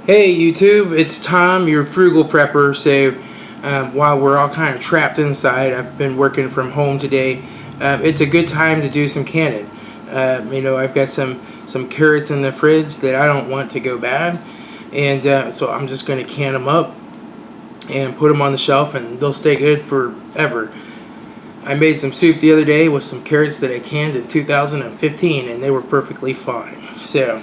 Hey YouTube, it's Tom, your frugal prepper. So while we're all kind of trapped inside, I've been working from home today. It's a good time to do some canning. I've got some carrots in the fridge that I don't want to go bad, and so I'm just going to can them up and put them on the shelf, and they'll stay good forever. I made some soup the other day with some carrots that I canned in 2015, and they were perfectly fine. So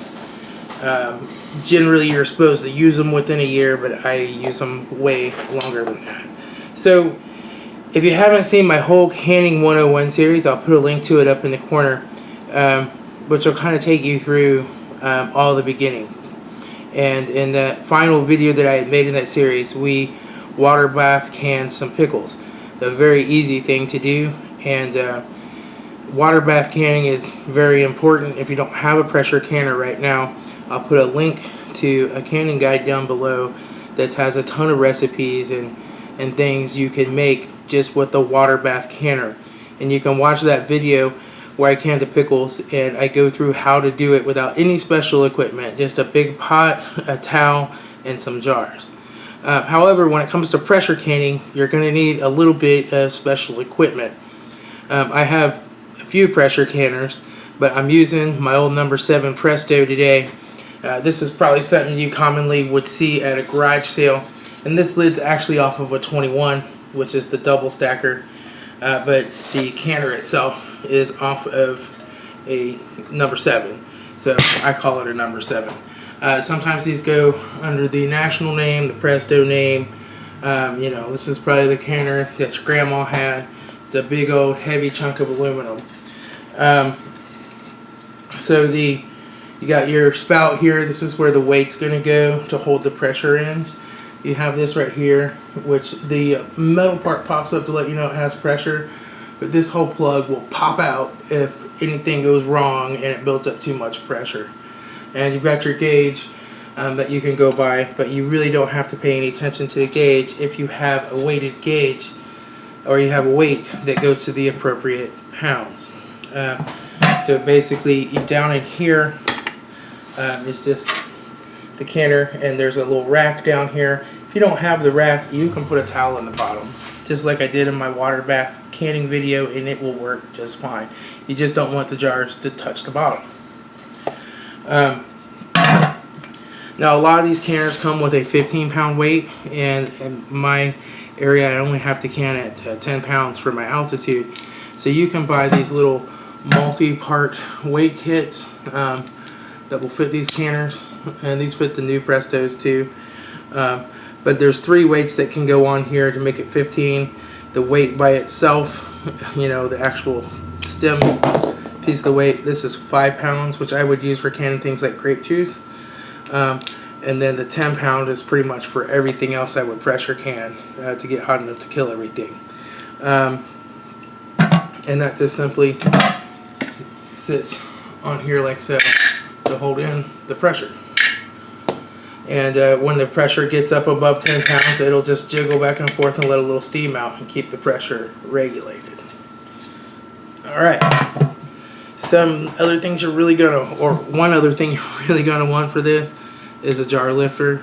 generally you're supposed to use them within a year, but I use them way longer than that. So if you haven't seen my whole Canning 101 series, I'll put a link to it up in the corner, which will kind of take you through all the beginning. And in that final video that I had made in that series, we water bath canned some pickles. A very easy thing to do, and water bath canning is very important. If you don't have a pressure canner right now, I'll put a link to a canning guide down below that has a ton of recipes and things you can make just with the water bath canner. And you can watch that video where I can the pickles, and I go through how to do it without any special equipment, just a big pot, a towel, and some jars. However, when it comes to pressure canning, you're going to need a little bit of special equipment. I have a few pressure canners, but I'm using my old number 7 Presto today. This is probably something you commonly would see at a garage sale, and this lid's actually off of a 21, which is the double stacker, but the canner itself is off of a number 7, so I call it a number 7. Sometimes these go under the national name, the Presto name. This is probably the canner that your grandma had. It's a big old heavy chunk of aluminum. So you got your spout here. This is where the weight's going to go to hold the pressure in. You have this right here, which the metal part pops up to let you know it has pressure, but this whole plug will pop out if anything goes wrong and it builds up too much pressure. And you've got your gauge that you can go by, but you really don't have to pay any attention to the gauge if you have a weighted gauge, or you have a weight that goes to the appropriate pounds. So basically, down in here is just the canner, and there's a little rack down here. If you don't have the rack, you can put a towel in the bottom, just like I did in my water bath canning video, and it will work just fine. You just don't want the jars to touch the bottom. Now a lot of these canners come with a 15-pound weight, and in my area I only have to can at 10 pounds for my altitude. So you can buy these little multi-part weight kits that will fit these canners, and these fit the new Prestos too. But there's 3 weights that can go on here to make it 15. The weight by itself, the actual stem piece of the weight, this is 5 pounds, which I would use for canning things like grape juice. And then the 10-pound is pretty much for everything else I would pressure can to get hot enough to kill everything. And that just simply sits on here like so to hold in the pressure. And when the pressure gets up above 10 pounds, it'll just jiggle back and forth and let a little steam out and keep the pressure regulated. Alright. Some other things you're really one other thing you're really gonna want for this is a jar lifter.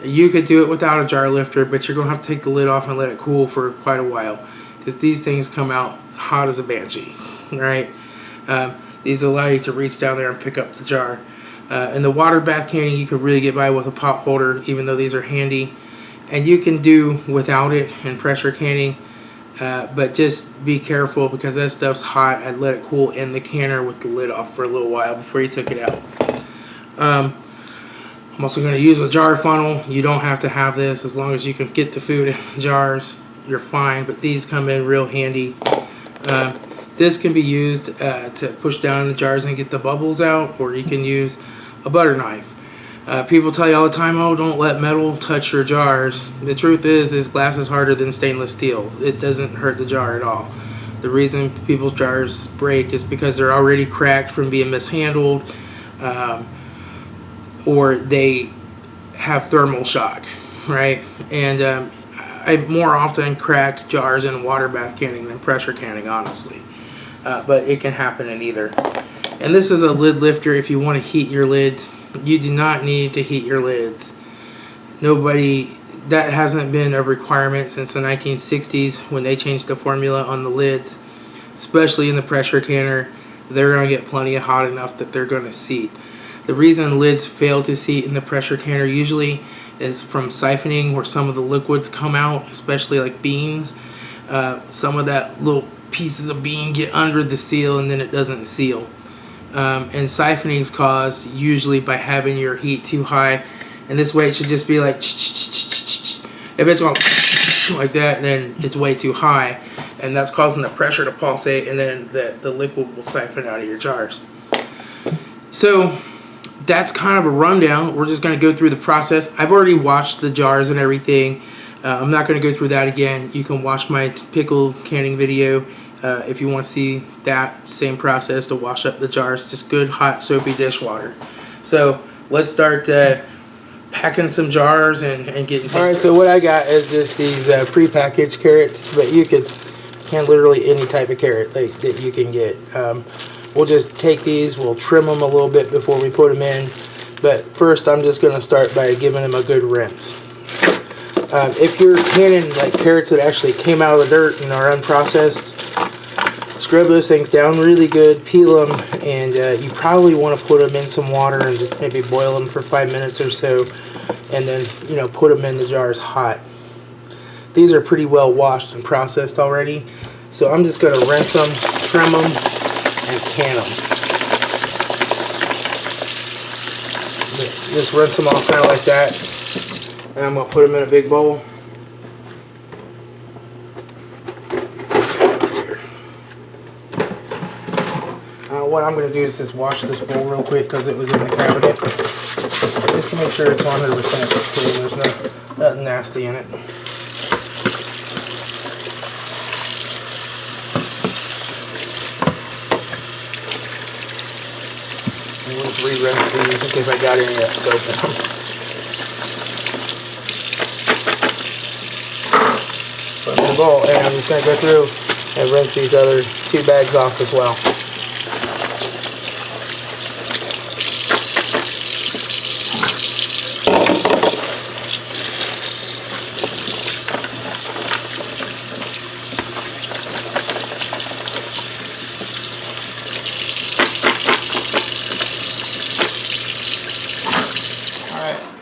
You could do it without a jar lifter, but you're gonna have to take the lid off and let it cool for quite a while, because these things come out hot as a banshee. Right? These allow you to reach down there and pick up the jar. In the water bath canning, you can really get by with a pot holder, even though these are handy, and you can do without it in pressure canning. But just be careful, because that stuff's hot. I'd let it cool in the canner with the lid off for a little while before you took it out. I'm also going to use a jar funnel. You don't have to have this. As long as you can get the food in the jars, you're fine. But these come in real handy. This can be used to push down in the jars and get the bubbles out, or you can use a butter knife. People tell you all the time, oh, don't let metal touch your jars. The truth is glass is harder than stainless steel. It doesn't hurt the jar at all. The reason people's jars break is because they're already cracked from being mishandled, or they have thermal shock, right? And I more often crack jars in water bath canning than pressure canning, honestly. But it can happen in either. And this is a lid lifter if you want to heat your lids. You do not need to heat your lids. that hasn't been a requirement since the 1960s when they changed the formula on the lids, especially in the pressure canner. They're going to get plenty of hot enough that they're going to seat. The reason lids fail to seat in the pressure canner usually is from siphoning, where some of the liquids come out, especially like beans. Some of that little pieces of bean get under the seal and then it doesn't seal. And siphoning is caused usually by having your heat too high. And this way it should just be like, if it's going like that, then it's way too high. And that's causing the pressure to pulsate, and then the liquid will siphon out of your jars. So that's kind of a rundown. We're just going to go through the process. I've already washed the jars and everything. I'm not going to go through that again. You can watch my pickle canning video if you want to see that same process to wash up the jars. Just good, hot, soapy dishwater. So let's start packing some jars and getting things. Alright, so what I got is just these pre-packaged carrots, but you can literally any type of carrot that you can get. We'll just take these, we'll trim them a little bit before we put them in, but first I'm just going to start by giving them a good rinse. If you're canning like carrots that actually came out of the dirt and are unprocessed, scrub those things down really good, peel them, and you probably want to put them in some water and just maybe boil them for 5 minutes or so, and then put them in the jars hot. These are pretty well washed and processed already, so I'm just going to rinse them, trim them, and can them. Just rinse them off kind of like that, and I'm going to put them in a big bowl. What I'm going to do is just wash this bowl real quick because it was in the cabinet, just to make sure it's 100% clean. There's nothing nasty in it. And we'll just re-rinse these in case I got any of that soap in them. Put them in the bowl, and I'm just going to go through and rinse these other 2 bags off as well.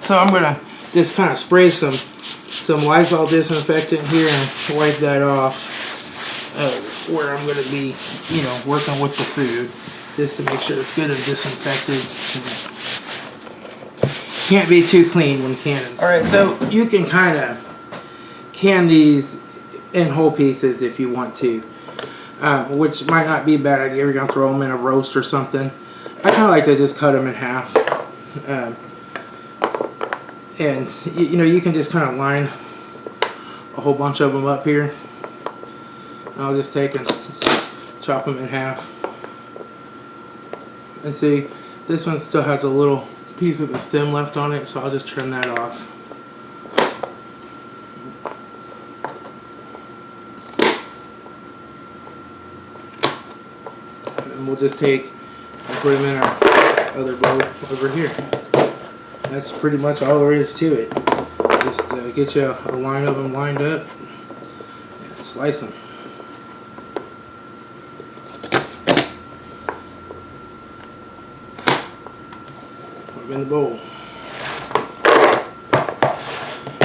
So I'm gonna just kind of spray some Lysol disinfectant here and wipe that off where I'm gonna be, working with the food, just to make sure it's good and disinfected. Can't be too clean when canning. All right, so you can kind of can these in whole pieces if you want to, which might not be a bad idea. You're gonna throw them in a roast or something. I kind of like to just cut them in half. And you can just kind of line a whole bunch of them up here. I'll just take and chop them in half. And see, this one still has a little piece of the stem left on it, so I'll just trim that off. And we'll just take and put them in our other bowl over here. That's pretty much all there is to it. Just get you a line of them lined up and slice them. Put them in the bowl.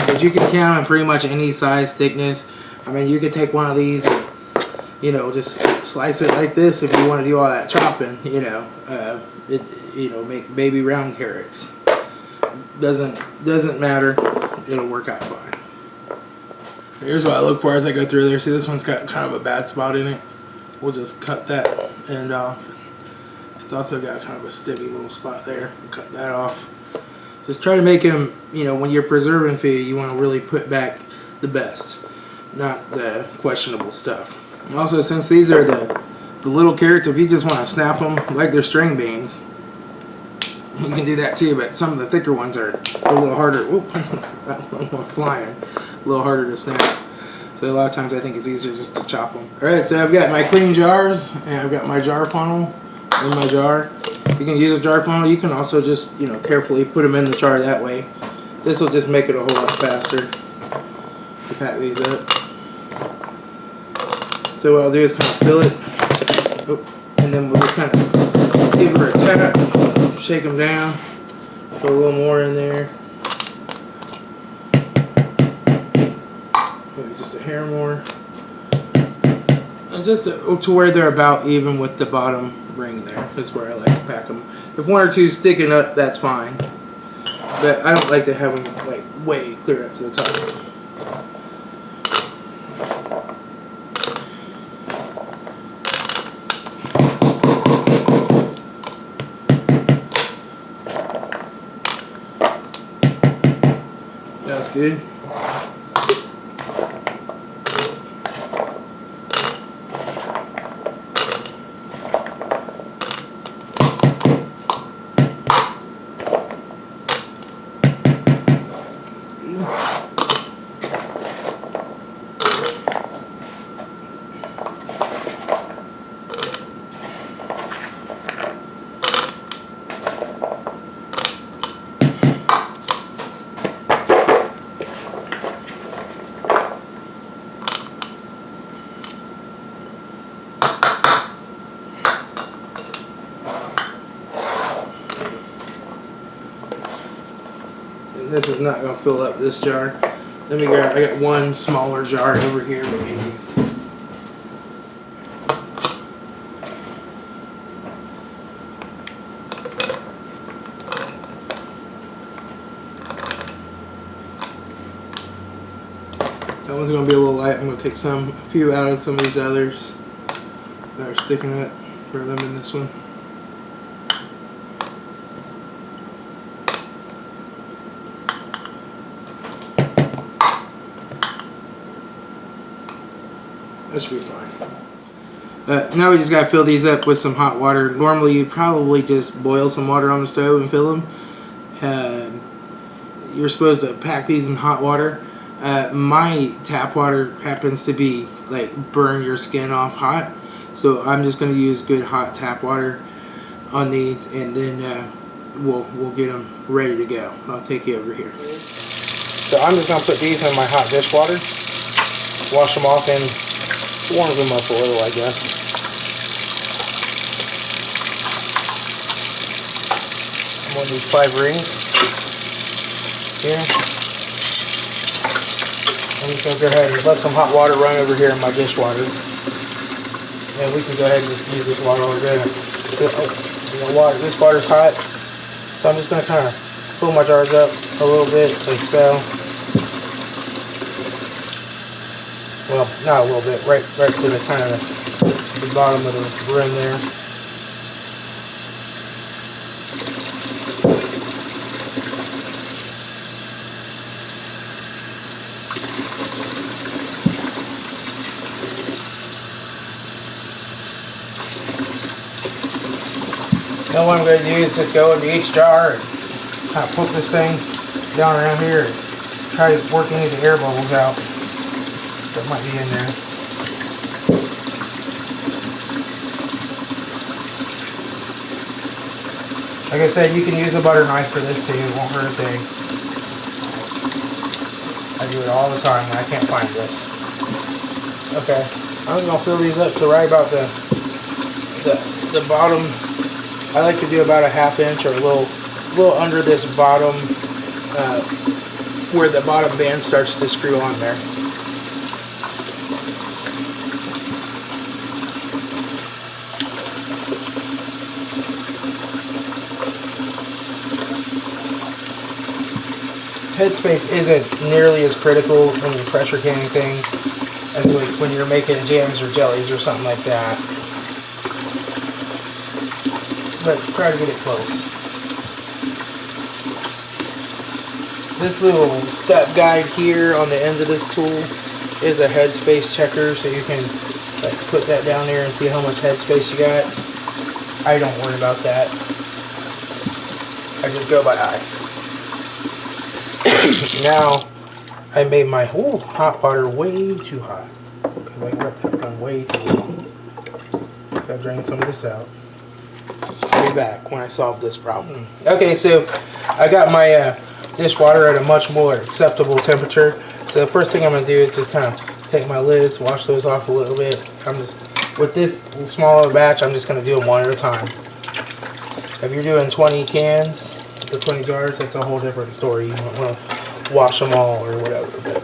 But you can count on pretty much any size thickness. I mean, you could take one of these and, just slice it like this if you want to do all that chopping, make baby round carrots. Doesn't matter. It'll work out fine. Here's what I look for as I go through there. See, this one's got kind of a bad spot in it. We'll just cut that end off. It's also got kind of a sticky little spot there. We'll cut that off. Just try to make them, when you're preserving food, you want to really put back the best, not the questionable stuff. And also, since these are the little carrots, if you just want to snap them like they're string beans, you can do that too, but some of the thicker ones are a little harder. Whoop, that one went flying. A little harder to snap. So a lot of times I think it's easier just to chop them. Alright, so I've got my clean jars, and I've got my jar funnel in my jar. You can use a jar funnel. You can also just, carefully put them in the jar that way. This will just make it a whole lot faster to pack these up. So what I'll do is kind of fill it, and then we'll just kind of give her a tap, shake them down, put a little more in there, maybe just a hair more, and just to where they're about even with the bottom ring there. That's where I like to pack them. If one or two sticking up, that's fine, but I don't like to have them like way clear up to the top. That's good. This is not going to fill up this jar. Let me grab, I got one smaller jar over here we can use. That one's going to be a little light. I'm going to take a few out of some of these others that are sticking up. Throw them in this one. That should be fine. Now we just got to fill these up with some hot water. Normally you probably just boil some water on the stove and fill them. You're supposed to pack these in hot water. My tap water happens to be like burn your skin off hot. So I'm just going to use good hot tap water on these, and then we'll get them ready to go. I'll take you over here. So I'm just going to put these in my hot dishwater. Wash them off and warms them up a little, I guess. I'm going to use 5 rings here. I'm just going to go ahead and let some hot water run over here in my dishwater. And we can go ahead and just use this water over there. This water's hot, so I'm just going to kind of pull my jars up a little bit, like so. Well, not a little bit, right to the kind of the bottom of the rim there. Now what I'm going to do is just go into each jar and kind of put this thing down around here and try to work any of the air bubbles out that might be in there. Like I said, you can use a butter knife for this too, it won't hurt a thing. I do it all the time when I can't find this. Okay, I'm going to fill these up to right about the bottom. I like to do about a ½ inch or a little under this bottom, where the bottom band starts to screw on there. Headspace isn't nearly as critical when you're pressure canning things as like when you're making jams or jellies or something like that. But try to get it close. This little step guide here on the end of this tool is a Headspace Checker, so you can like put that down there and see how much headspace you got. I don't worry about that. I just go by eye. Now, I made my hot water way too hot because I let that run way too long. Gotta drain some of this out. I'll be back when I solve this problem. Okay, so I got my dishwater at a much more acceptable temperature. So the first thing I'm going to do is just kind of take my lids, wash those off a little bit. I'm just, with this smaller batch, I'm just going to do them one at a time. If you're doing 20 cans or 20 jars, that's a whole different story. You don't want to wash them all or whatever. But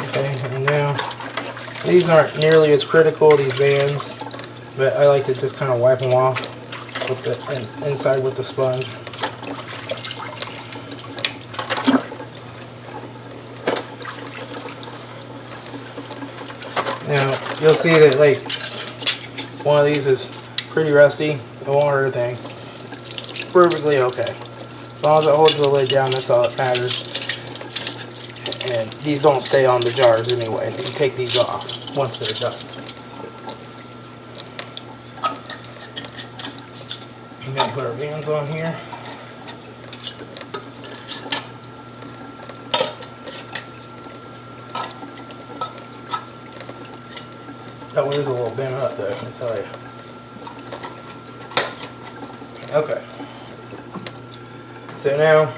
okay, and now these aren't nearly as critical, these bands, but I like to just kind of wipe them off with the inside with the sponge. Now you'll see that like one of these is pretty rusty. It won't hurt a thing. It's perfectly okay. As long as it holds the lid down, that's all that matters. And these don't stay on the jars anyway. You can take these off once they're done. I'm going to put our bands on here. That one is a little bent up though, I can tell you. Okay. So now,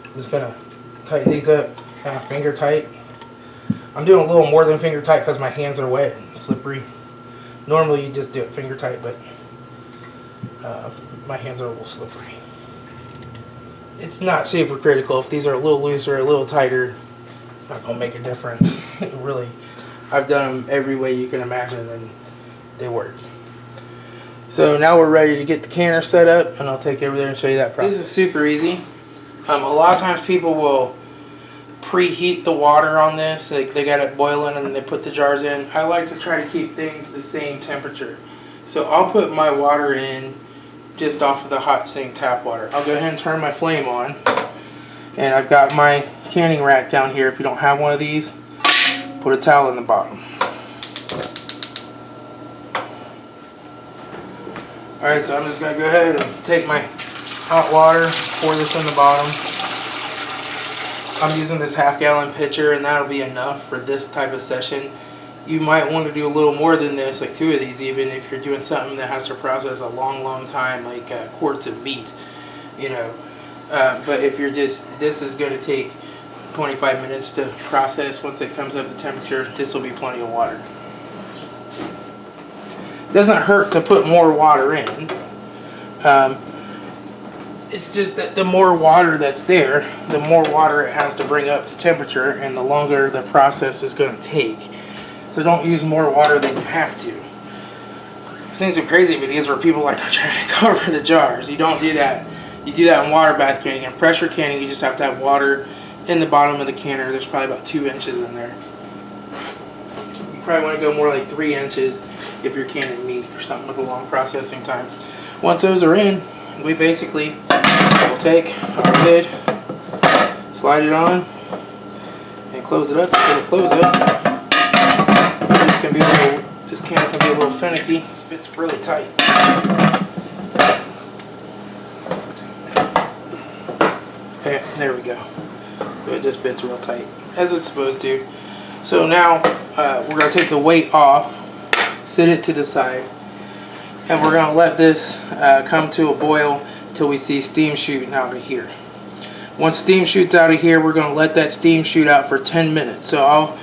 I'm just going to tighten these up, kind of finger tight. I'm doing a little more than finger tight because my hands are wet and slippery. Normally you just do it finger tight, but my hands are a little slippery. It's not super critical. If these are a little looser, a little tighter, it's not going to make a difference. Really, I've done them every way you can imagine and they work. So now we're ready to get the canner set up, and I'll take you over there and show you that process. This is super easy. A lot of times people will preheat the water on this. Like they got it boiling and then they put the jars in. I like to try to keep things the same temperature. So I'll put my water in just off of the hot sink tap water. I'll go ahead and turn my flame on. And I've got my canning rack down here. If you don't have one of these, put a towel in the bottom. Alright, so I'm just going to go ahead and take my hot water, pour this in the bottom. I'm using this half-gallon pitcher, and that'll be enough for this type of session. You might want to do a little more than this, like 2 of these even, if you're doing something that has to process a long time, like quarts of meat, you know. But if you're just, this is going to take 25 minutes to process. Once it comes up to temperature, this will be plenty of water. It doesn't hurt to put more water in. It's just that the more water that's there, the more water it has to bring up to temperature, and the longer the process is going to take. So don't use more water than you have to. I've seen some crazy videos where people like are trying to cover the jars. You don't do that. You do that in water bath canning. In pressure canning, you just have to have water in the bottom of the canner. There's probably about 2 inches in there. You probably want to go more like 3 inches if you're canning meat or something with a long processing time. Once those are in, we basically will take our lid, slide it on, and close it up. It'll close it. This can be a little finicky. It fits really tight. There we go. It just fits real tight, as it's supposed to. So now we're going to take the weight off, sit it to the side, and we're going to let this come to a boil until we see steam shooting out of here. Once steam shoots out of here, we're going to let that steam shoot out for 10 minutes. So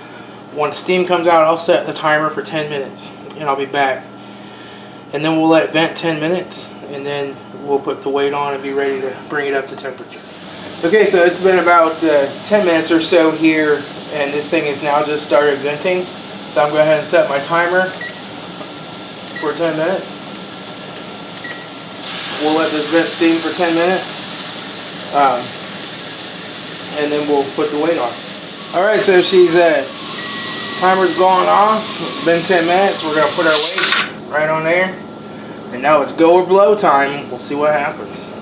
when the steam comes out, I'll set the timer for 10 minutes, and I'll be back. And then we'll let it vent 10 minutes, and then we'll put the weight on and be ready to bring it up to temperature. Okay, so it's been about 10 minutes or so here, and this thing is now just started venting. So I'm going to go ahead and set my timer for 10 minutes. We'll let this vent steam for 10 minutes, and then we'll put the weight on. Alright, so she's timer's gone off. It's been 10 minutes. We're going to put our weight right on there. And now it's go or blow time. We'll see what happens.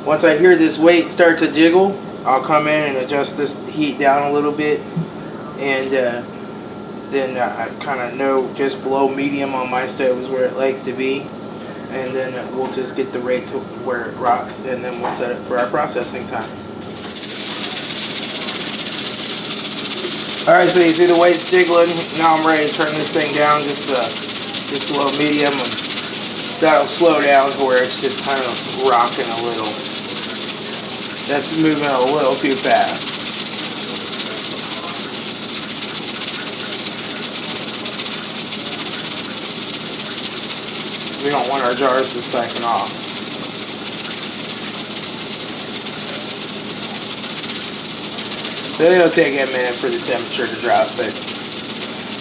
Once I hear this weight start to jiggle, I'll come in and adjust this heat down a little bit. And then I kind of know just below medium on my stove is where it likes to be. And then we'll just get the rate to where it rocks. And then we'll set it for our processing time. Alright, so you see the weights jiggling. Now I'm ready to turn this thing down just below medium. And that'll slow down to where it's just kind of rocking a little. That's moving a little too fast. We don't want our jars to siphon off. So it'll take a minute for the temperature to drop, but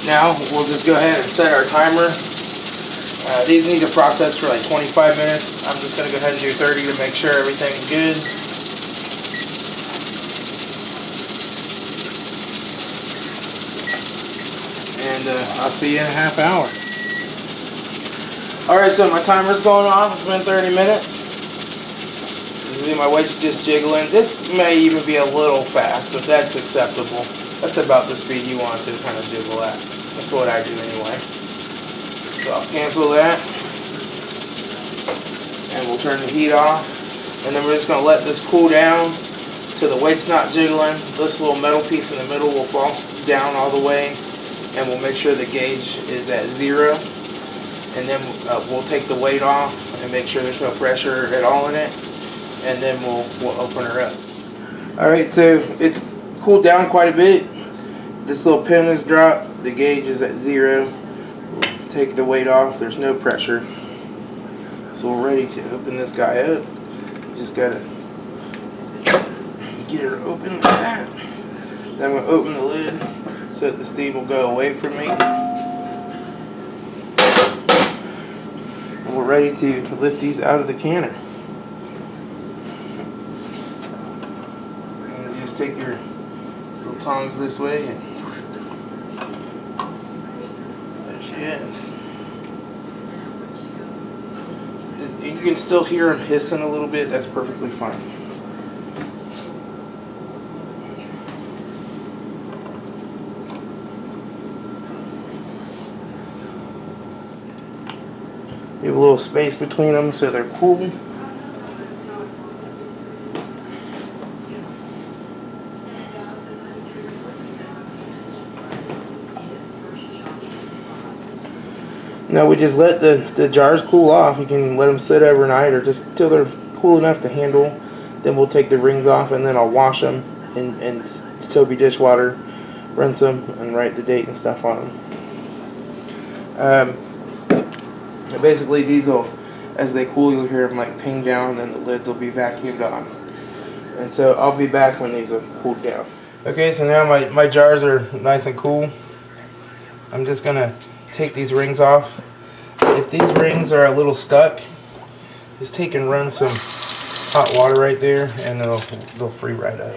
now we'll just go ahead and set our timer. These need to process for like 25 minutes. I'm just going to go ahead and do 30 to make sure everything's good. And I'll see you in a half hour. Alright, so my timer's going off. It's been 30 minutes. You see my weight's just jiggling. This may even be a little fast, but that's acceptable. That's about the speed you want to kind of jiggle at. That's what I do anyway. So I'll cancel that. And we'll turn the heat off. And then we're just going to let this cool down so the weight's not jiggling. This little metal piece in the middle will fall down all the way. And we'll make sure the gauge is at 0. And then we'll take the weight off and make sure there's no pressure at all in it. And then we'll open her up. Alright, so it's cooled down quite a bit. This little pin is dropped. The gauge is at 0. Take the weight off. There's no pressure. So we're ready to open this guy up. Just gotta get her open like that. Then I'm going to open the lid so that the steam will go away from me. And we're ready to lift these out of the canner. And just take your little tongs this way and there she is. You can still hear them hissing a little bit. That's perfectly fine. You have a little space between them so they're cool. Now we just let the jars cool off. You can let them sit overnight or just till they're cool enough to handle. Then we'll take the rings off and then I'll wash them in soapy dishwater, rinse them, and write the date and stuff on them. Basically these will, as they cool, you'll hear them like ping down and then the lids will be vacuumed on. And so I'll be back when these have cooled down. Okay, so now my jars are nice and cool. I'm just going to take these rings off. If these rings are a little stuck, just take and run some hot water right there and they'll free right up.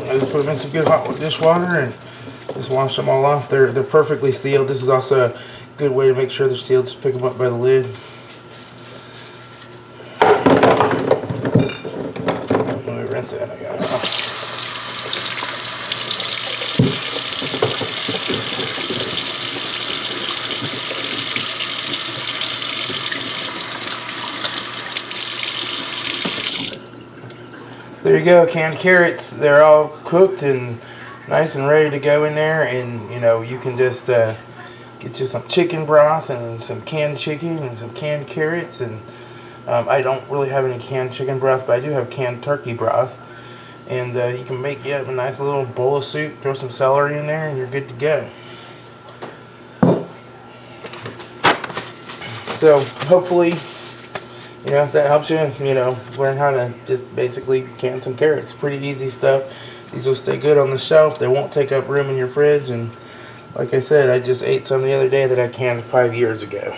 I just put them in some good hot dishwater and just wash them all off. They're perfectly sealed. This is also a good way to make sure they're sealed. Just pick them up by the lid. Let me rinse it. I got it. There you go, canned carrots. They're all cooked and nice and ready to go in there, and you know, you can just get you some chicken broth and some canned chicken and some canned carrots. And I don't really have any canned chicken broth, but I do have canned turkey broth. And you can make you a nice little bowl of soup, throw some celery in there, and you're good to go. So hopefully, you know, that helps you, you know, learn how to just basically can some carrots. Pretty easy stuff. These will stay good on the shelf. They won't take up room in your fridge. And like I said, I just ate some the other day that I canned 5 years ago.